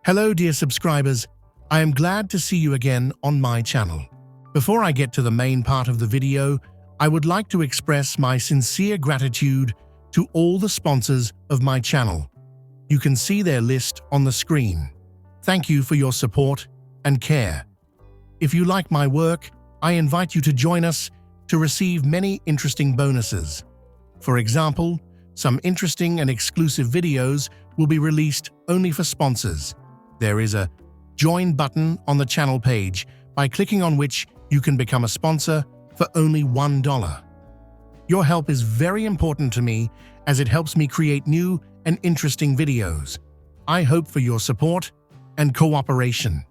Hello dear subscribers, I am glad to see you again on my channel. Before I get to the main part of the video, I would like to express my sincere gratitude to all the sponsors of my channel. You can see their list on the screen. Thank you for your support and care. If you like my work, I invite you to join us to receive many interesting bonuses. For example, some interesting and exclusive videos will be released only for sponsors. There is a Join button on the channel page, by clicking on which you can become a sponsor for only $1. Your help is very important to me as it helps me create new and interesting videos. I hope for your support and cooperation.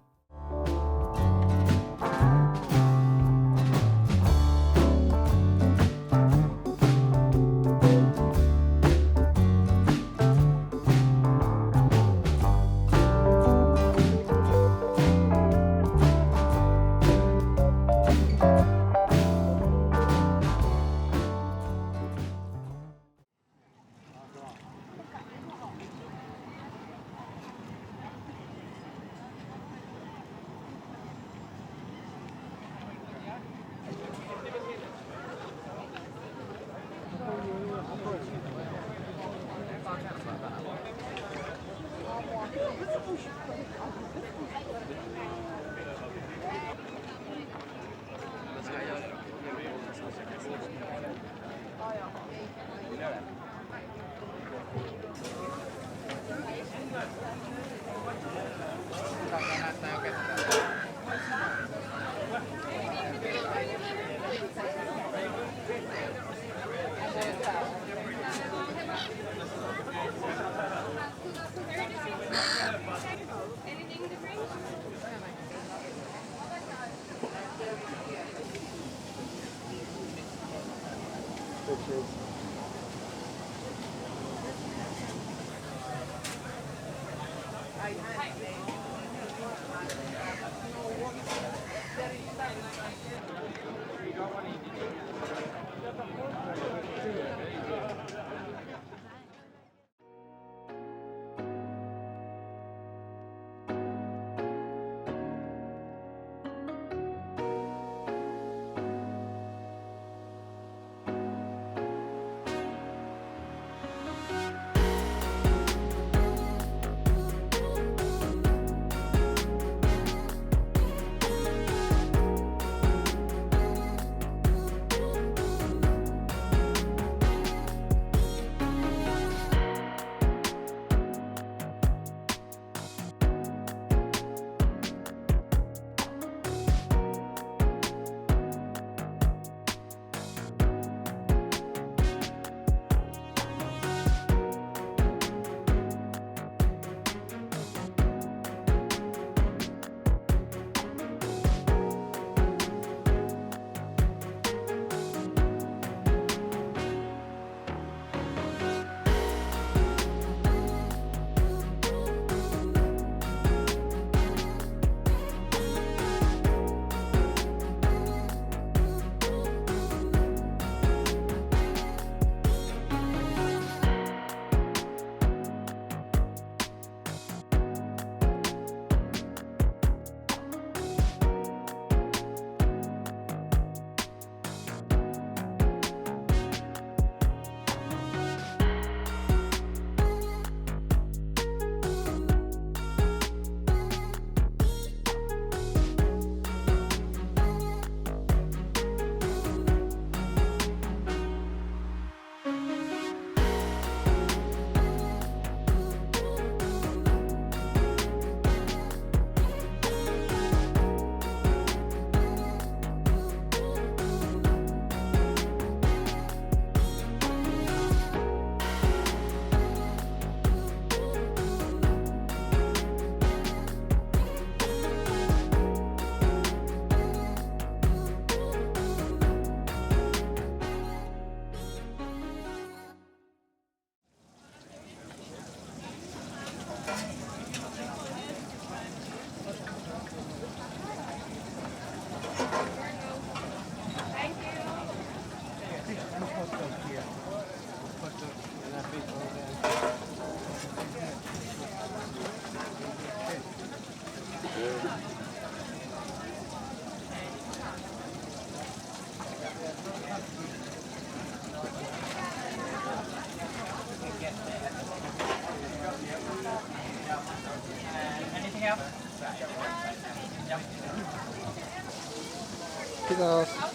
ます。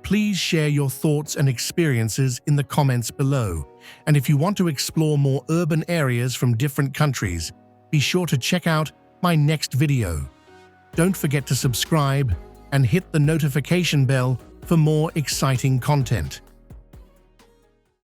Please share your thoughts and experiences in the comments below. And if you want to explore more urban areas from different countries, be sure to check out my next video. Don't forget to subscribe and hit the notification bell for more exciting content.